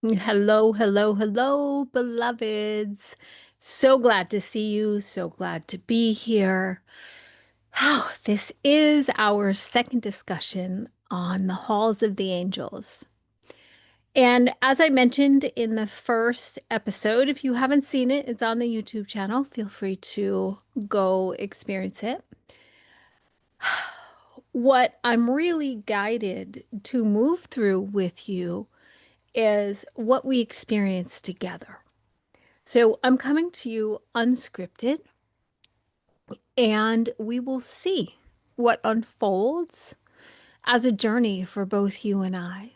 Hello, hello, hello, beloveds. So glad to see you. So glad to be here. Oh, this is our second discussion on the halls of the angels. And as I mentioned in the first episode, if you haven't seen it, it's on the YouTube channel. Feel free to go experience it. What I'm really guided to move through with you is what we experience together. So I'm coming to you unscripted, and we will see what unfolds as a journey for both you and I.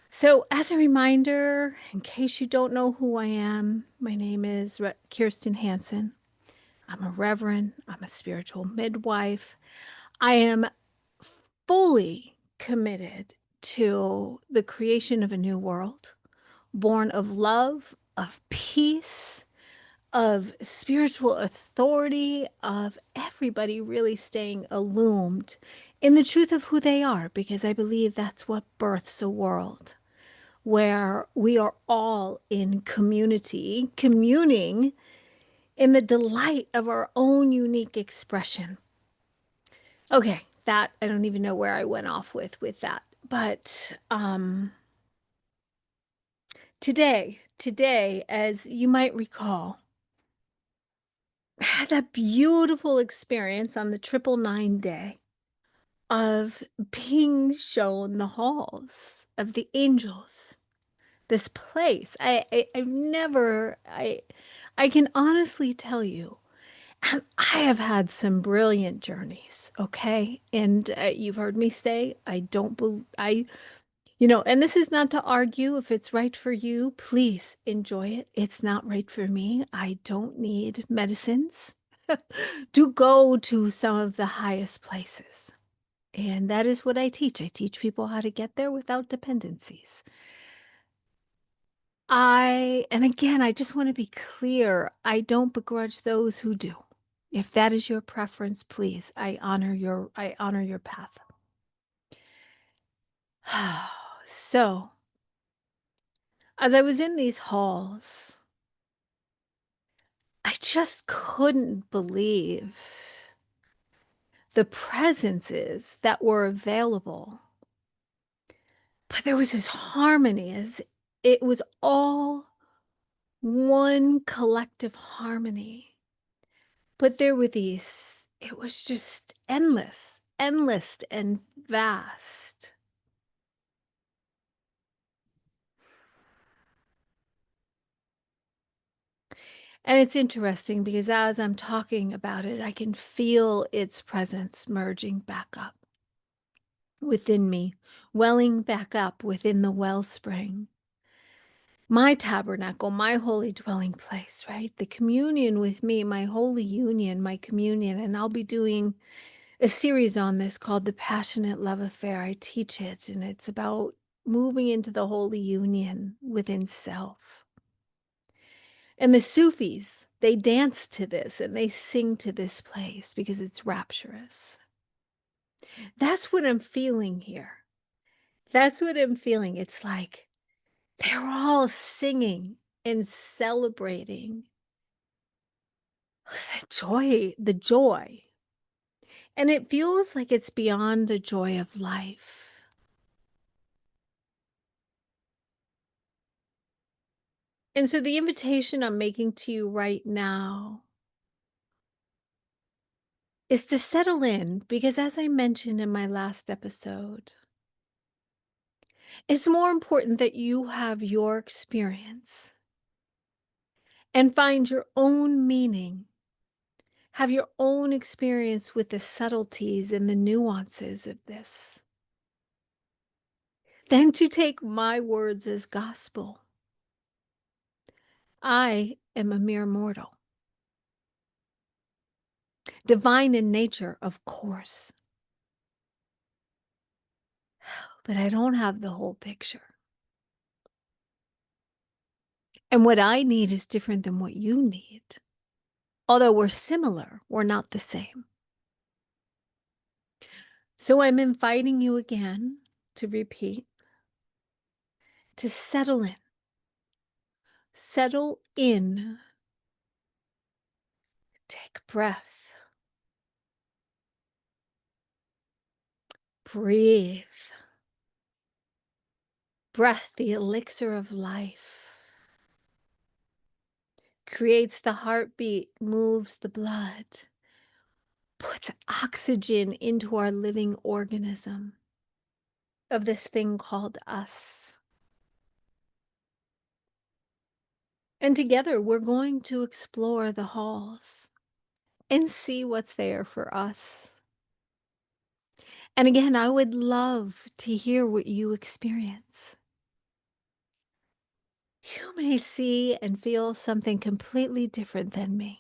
So, as a reminder, in case you don't know who I am, my name is Kirstin Hanson. I'm a reverend, I'm a spiritual midwife. I am fully committed to the creation of a new world, born of love, of peace, of spiritual authority, of everybody really staying illumined in the truth of who they are, because I believe that's what births a world where we are all in community, communing in the delight of our own unique expression. Okay, that I don't even know where I went off with that. But today, as you might recall, I had that beautiful experience on the 999 day of being shown the halls of the angels. This place, I've never, I can honestly tell you, and I have had some brilliant journeys, okay? And you've heard me say, I don't believe, and this is not to argue if it's right for you. Please enjoy it. It's not right for me. I don't need medicines to go to some of the highest places. And that is what I teach. I teach people how to get there without dependencies. And again, I just want to be clear. I don't begrudge those who do. If that is your preference, please, I honor your path. So, as I was in these halls, I just couldn't believe the presences that were available. But there was this harmony as it was all one collective harmony. But there were these, it was just endless, endless and vast. And it's interesting because as I'm talking about it, I can feel its presence merging back up within me, welling back up within the wellspring. My tabernacle, my holy dwelling place, right? The communion with me, my holy union, my communion. And I'll be doing a series on this called The Passionate Love Affair. I teach it, and it's about moving into the holy union within self. And the Sufis, they dance to this and they sing to this place because it's rapturous. That's what I'm feeling here. That's what I'm feeling. It's like they're all singing and celebrating the joy, the joy. And it feels like it's beyond the joy of life. And so the invitation I'm making to you right now is to settle in because, as I mentioned in my last episode, it's more important that you have your experience and find your own meaning, have your own experience with the subtleties and the nuances of this, than to take my words as gospel. I am a mere mortal, divine in nature, of course, but I don't have the whole picture. And what I need is different than what you need. Although we're similar, we're not the same. So I'm inviting you again to repeat. to settle in. Settle in. Take breath. Breathe. Breath, the elixir of life, creates the heartbeat, moves the blood, puts oxygen into our living organism of this thing called us. And together we're going to explore the halls and see what's there for us. And again, I would love to hear what you experience. You may see and feel something completely different than me.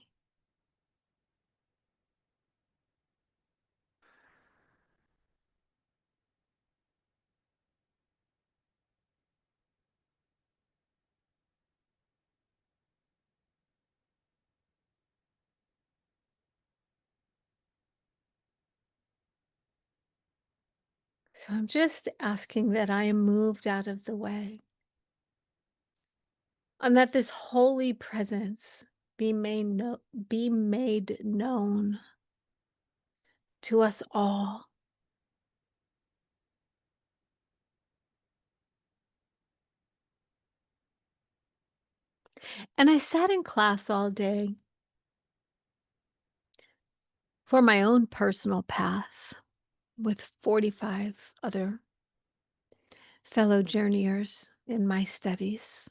So I'm just asking that I am moved out of the way and that this holy presence be made known to us all. And I sat in class all day for my own personal path with 45 other fellow journeyers in my studies.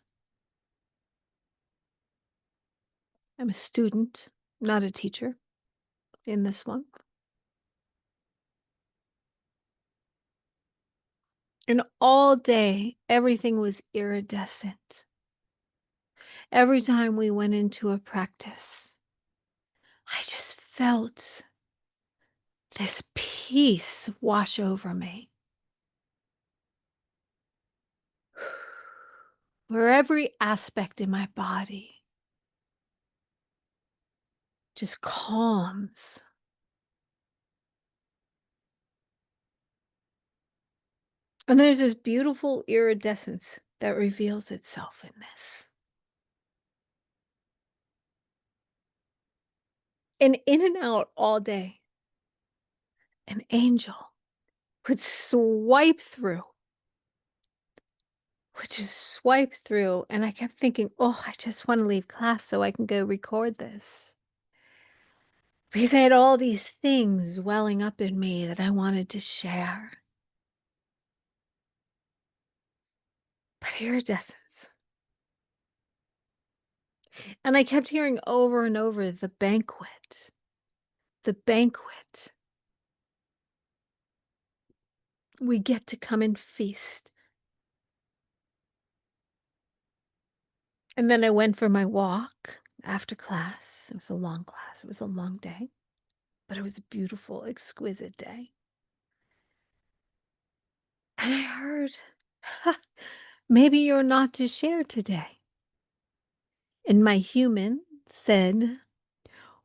I'm a student, not a teacher in this one. And all day, everything was iridescent. Every time we went into a practice, I just felt this peace wash over me, where every aspect in my body just calms. And there's this beautiful iridescence that reveals itself in this. And in and out all day, an angel would swipe through, would just swipe through. And I kept thinking, oh, I just want to leave class so I can go record this. Because I had all these things welling up in me that I wanted to share. But iridescence. And I kept hearing over and over the banquet, the banquet. We get to come and feast. And then I went for my walk after class. It was a long class. It was a long day, but it was a beautiful, exquisite day. And I heard, "Ha, maybe you're not to share today." And my human said,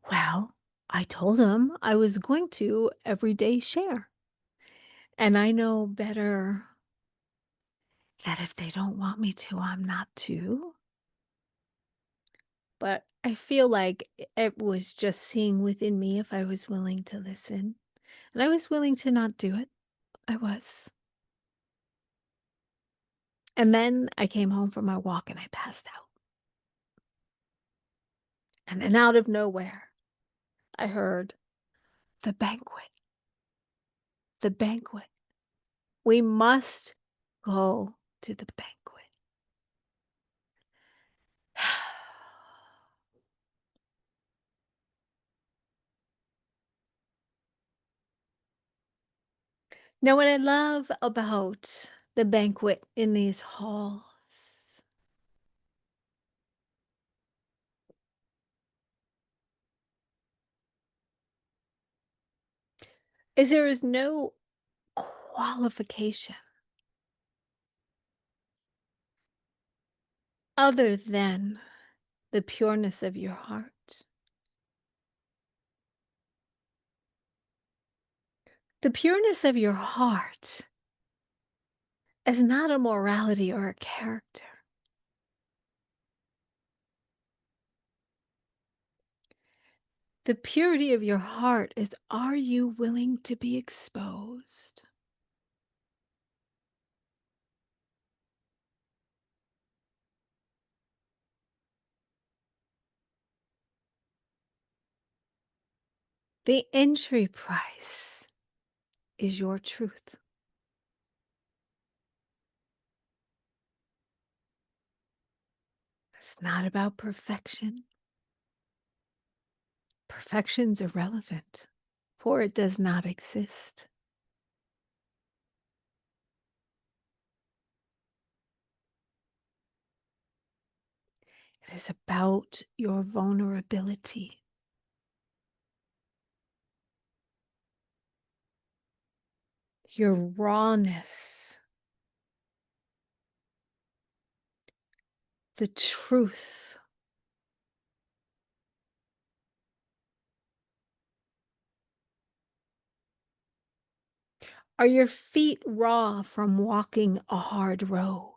well, I told him I was going to every day share. And I know better that if they don't want me to, I'm not to. But I feel like it was just seeing within me if I was willing to listen. And I was willing to not do it. I was. And then I came home from my walk and I passed out. And then out of nowhere, I heard the banquet. The banquet. We must go to the banquet. Now, what I love about the banquet in these halls is there is no qualification other than the pureness of your heart. The pureness of your heart as not a morality or a character. The purity of your heart is, are you willing to be exposed? The entry price is your truth. It's not about perfection. Perfection's irrelevant, for it does not exist. It is about your vulnerability, your rawness, the truth. Are your feet raw from walking a hard road?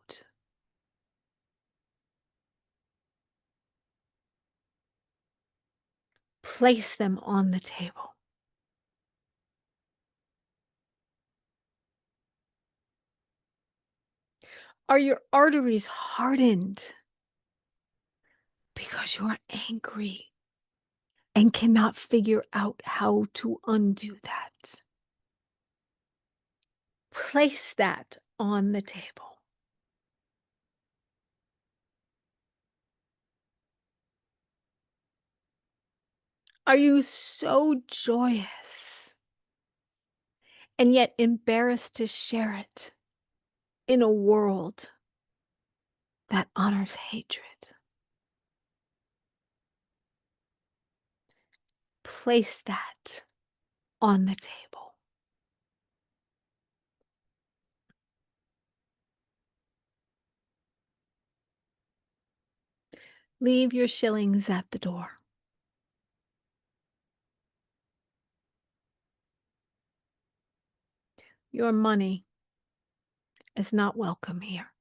Place them on the table. Are your arteries hardened because you're angry and cannot figure out how to undo that? Place that on the table. Are you so joyous and yet embarrassed to share it in a world that honors hatred? Place that on the table. Leave your shillings at the door. Your money is not welcome here.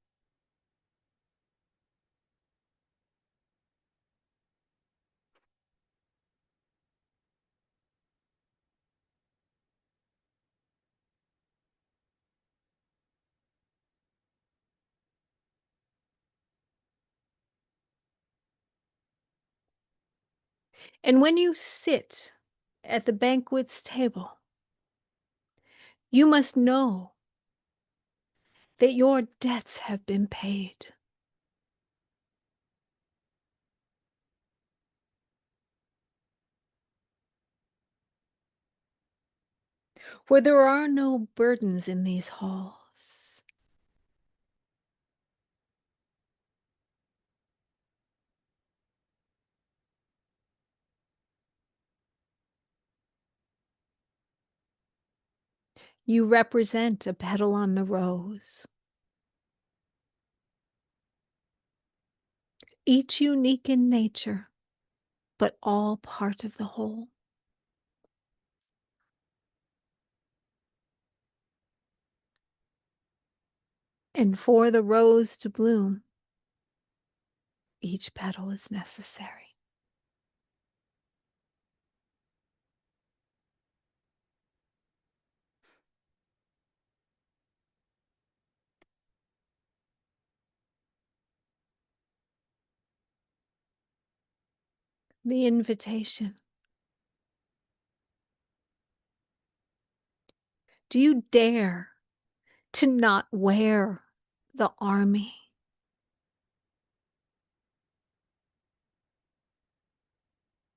And when you sit at the banquet's table, you must know that your debts have been paid. For there are no burdens in these halls. You represent a petal on the rose, each unique in nature, but all part of the whole. And for the rose to bloom, each petal is necessary. The invitation. Do you dare to not wear the army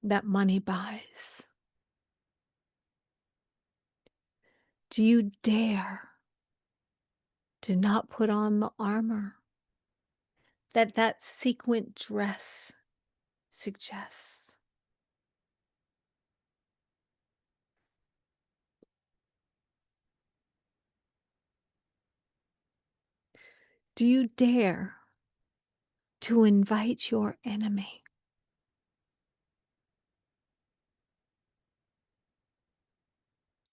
that money buys? Do you dare to not put on the armor that sequin dress suggests? Do you dare to invite your enemy?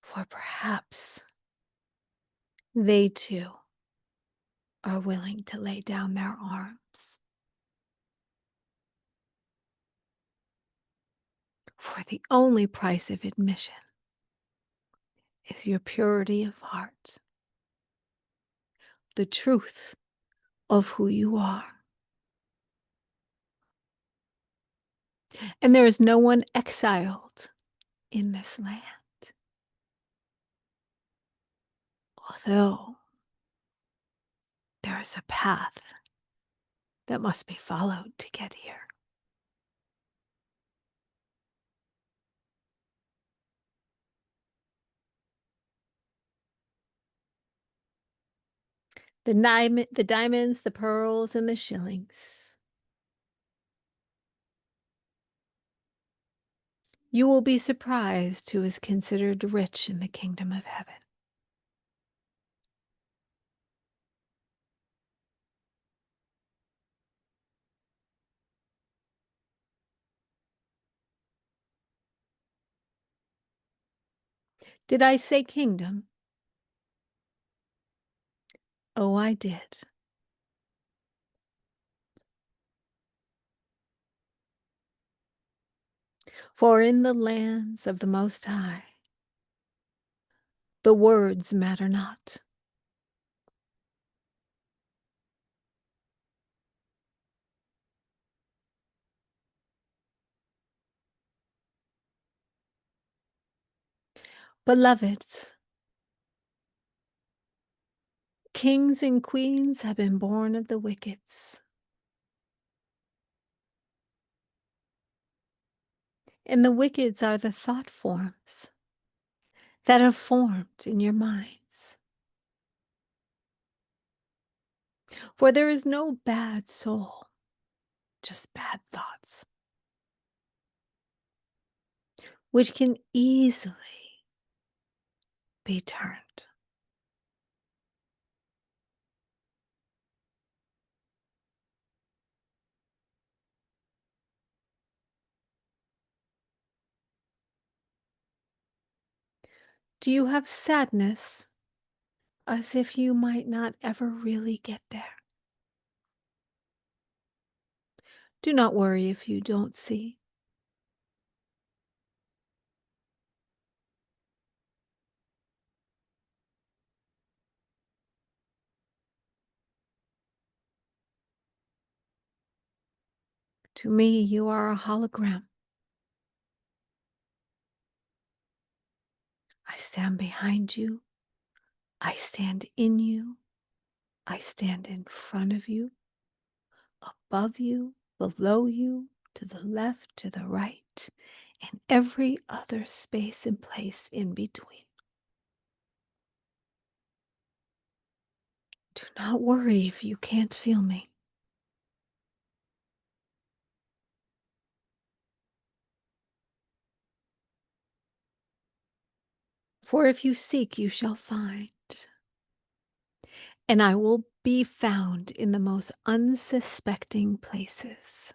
For perhaps they too are willing to lay down their arms. For the only price of admission is your purity of heart, the truth of who you are. And there is no one exiled in this land, although there is a path that must be followed to get here. The diamonds, the pearls, and the shillings. You will be surprised who is considered rich in the kingdom of heaven. Did I say kingdom? Oh, I did. For in the lands of the Most High, the words matter not. Beloveds, kings and queens have been born of the wickets, and the wickets are the thought forms that have formed in your minds. For there is no bad soul, just bad thoughts, which can easily be turned. Do you have sadness as if you might not ever really get there? Do not worry if you don't see. To me, you are a hologram. I stand behind you. I stand in you. I stand in front of you, above you, below you, to the left, to the right, and every other space and place in between. Do not worry if you can't feel me. For if you seek, you shall find. And I will be found in the most unsuspecting places.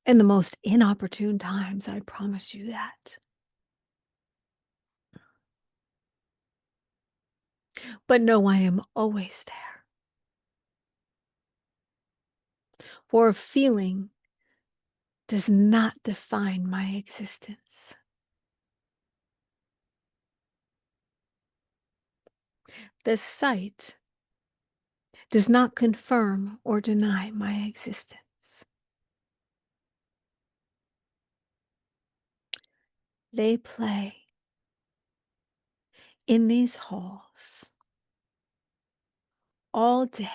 In the most inopportune times, I promise you that. But no, I am always there. For a feeling does not define my existence. The sight does not confirm or deny my existence. They play in these halls all day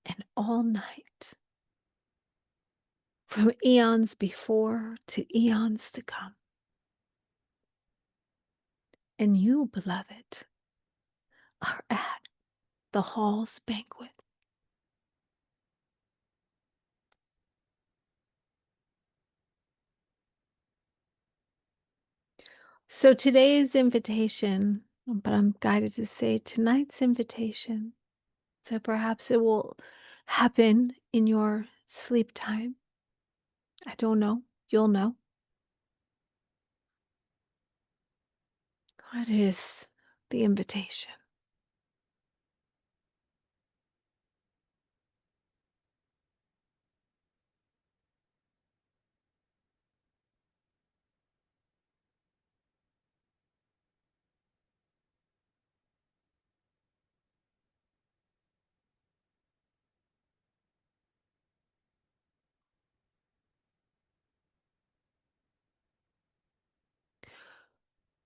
and all night, from eons before to eons to come. And you, beloved, are at the hall's banquet. So today's invitation, but I'm guided to say tonight's invitation, so perhaps it will happen in your sleep time. I don't know. You'll know. What is the invitation?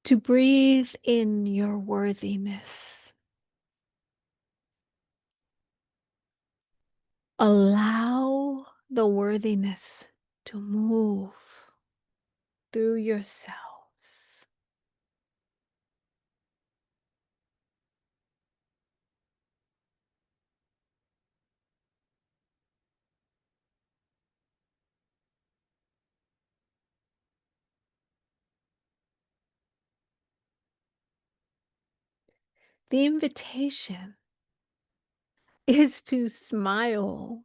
to breathe in your worthiness. Allow the worthiness to move through yourselves. The invitation is to smile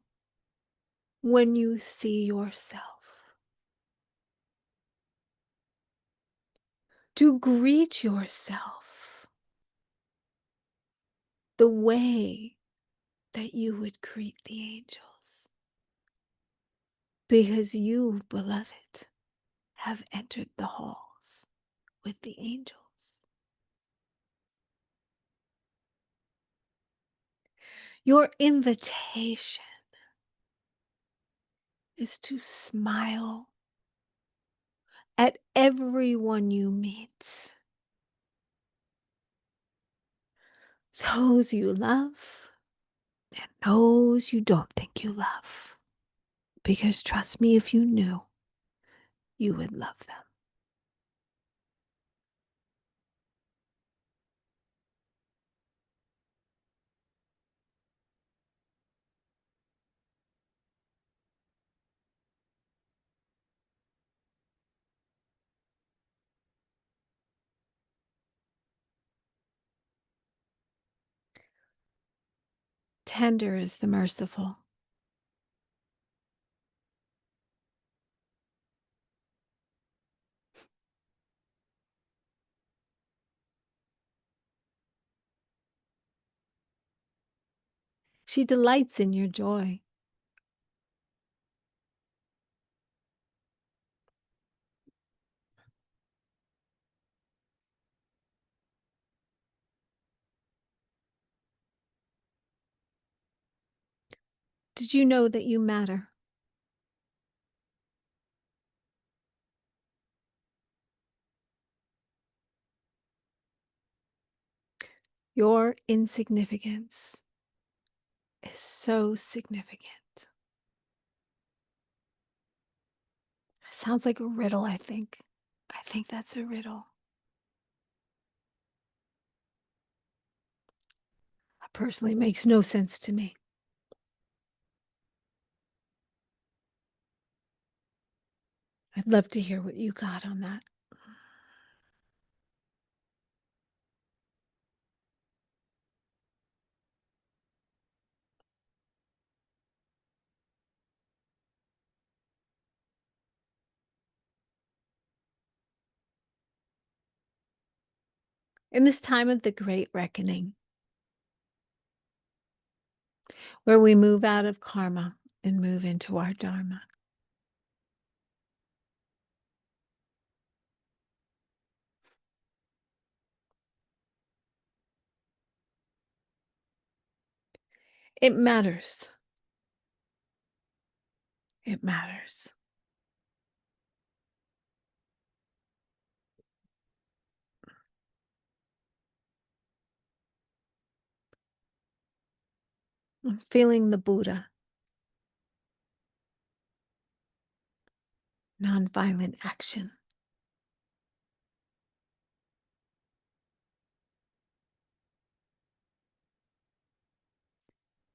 when you see yourself, to greet yourself the way that you would greet the angels, because you, beloved, have entered the halls with the angels. Your invitation is to smile at everyone you meet, those you love and those you don't think you love. Because trust me, if you knew, you would love them. Tender is the merciful. She delights in your joy. Did you know that you matter? Your insignificance is so significant. It sounds like a riddle, I think. I think that's a riddle. That personally makes no sense to me. I'd love to hear what you got on that. In this time of the great reckoning, where we move out of karma and move into our dharma, it matters. It matters. I'm feeling the Buddha, nonviolent action.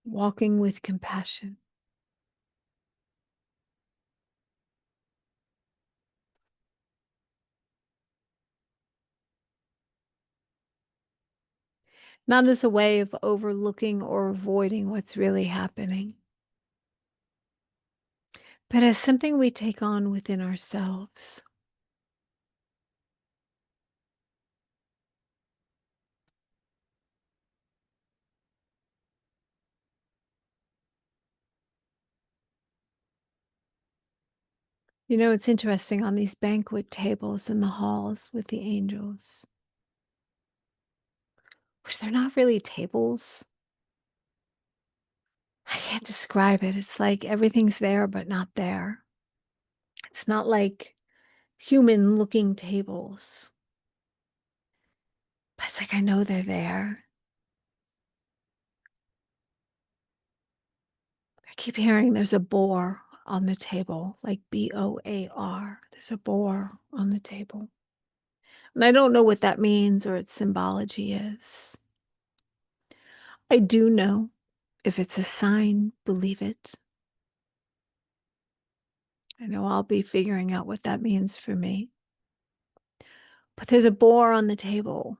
Walking with compassion. Not as a way of overlooking or avoiding what's really happening, but as something we take on within ourselves. You know, it's interesting on these banquet tables in the halls with the angels, which they're not really tables. I can't describe it. It's like everything's there, but not there. It's not like human looking tables. But it's like I know they're there. I keep hearing there's a boar on the table, like BOAR. There's a boar on the table. And I don't know what that means or its symbology is. I do know if it's a sign, believe it. I know I'll be figuring out what that means for me. But there's a boar on the table.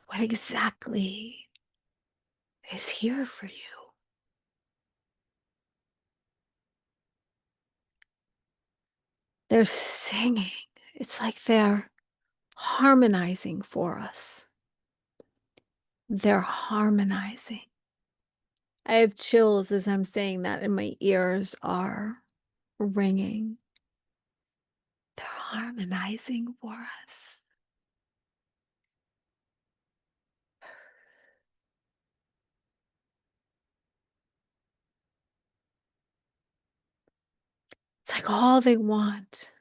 What exactly is here for you? They're singing. It's like they're harmonizing for us. They're harmonizing. I have chills as I'm saying that, and my ears are ringing. They're harmonizing for us. It's like all they want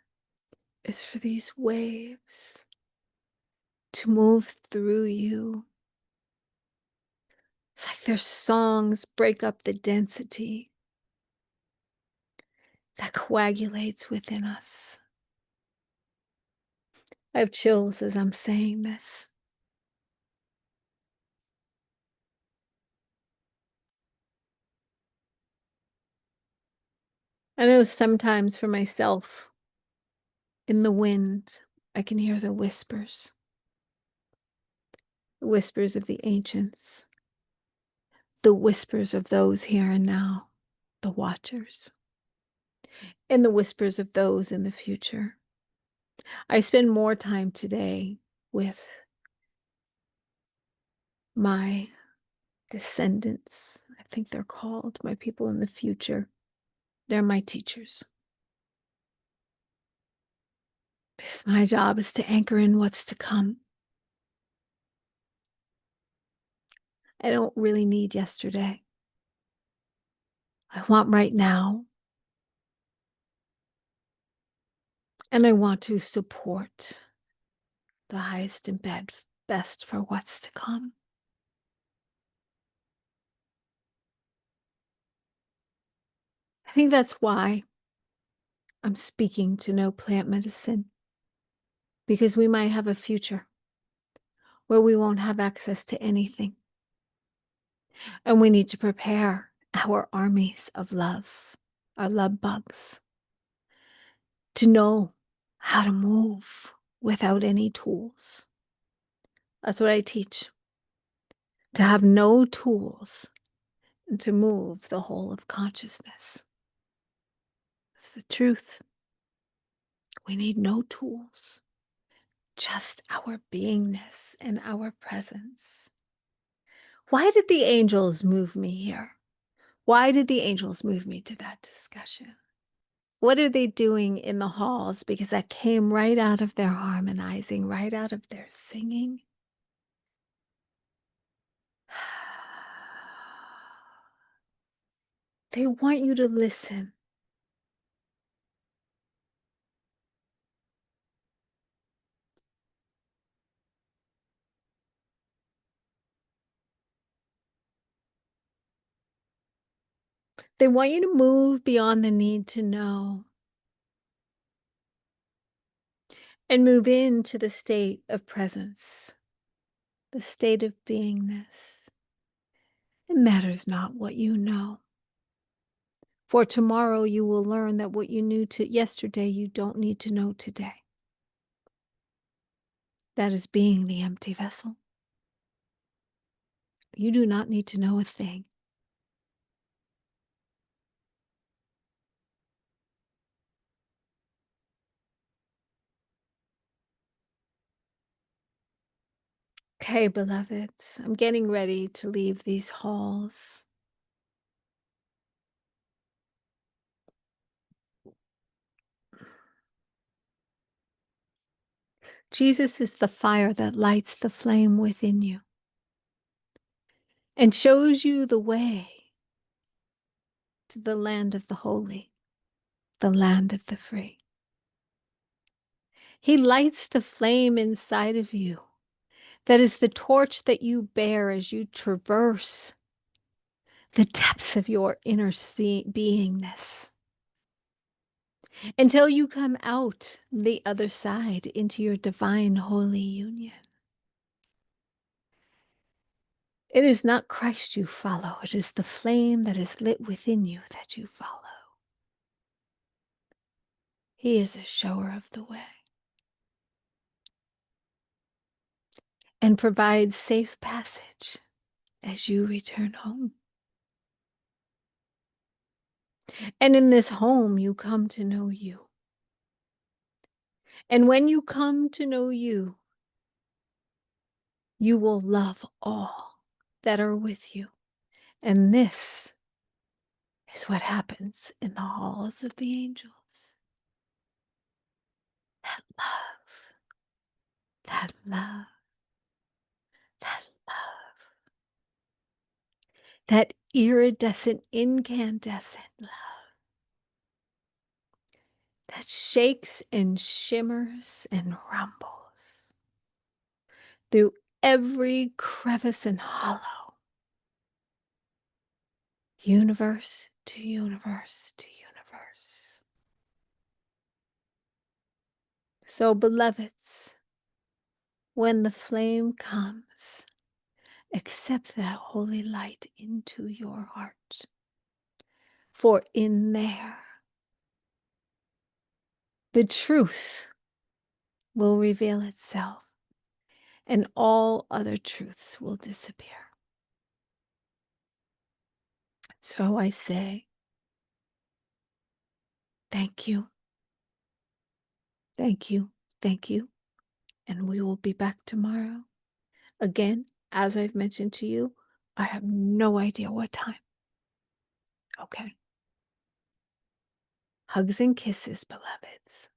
is for these waves to move through you. It's like their songs break up the density that coagulates within us. I have chills as I'm saying this. I know sometimes for myself, in the wind, I can hear the whispers of the ancients, the whispers of those here and now, the watchers, and the whispers of those in the future. I spend more time today with my descendants. I think they're called my people in the future. They're my teachers. Because my job is to anchor in what's to come. I don't really need yesterday. I want right now. And I want to support the highest and best for what's to come. I think that's why I'm speaking to no plant medicine, because we might have a future where we won't have access to anything. And we need to prepare our armies of love, our love bugs, to know how to move without any tools. That's what I teach. To have no tools and to move the whole of consciousness. It's the truth. We need no tools, just our beingness and our presence. Why did the angels move me here? Why did the angels move me to that discussion? What are they doing in the halls? Because that came right out of their harmonizing, right out of their singing. They want you to listen. They want you to move beyond the need to know and move into the state of presence, the state of beingness. It matters not what you know. For tomorrow you will learn that what you knew to yesterday you don't need to know today. That is being the empty vessel. You do not need to know a thing. Okay, beloveds, I'm getting ready to leave these halls. Jesus is the fire that lights the flame within you and shows you the way to the land of the holy, the land of the free. He lights the flame inside of you. That is the torch that you bear as you traverse the depths of your inner beingness until you come out the other side into your divine holy union. It is not Christ you follow, it is the flame that is lit within you that you follow. He is a shower of the way and provides safe passage as you return home. And in this home, you come to know you. And when you come to know you, you will love all that are with you. And this is what happens in the halls of the angels. That love, that love, that love, that iridescent, incandescent love that shakes and shimmers and rumbles through every crevice and hollow, universe to universe to universe. So, beloveds, when the flame comes, accept that holy light into your heart. For in there, the truth will reveal itself, and all other truths will disappear. So I say, thank you, thank you, thank you, and we will be back tomorrow. Again, as I've mentioned to you, I have no idea what time. Okay. Hugs and kisses, beloveds.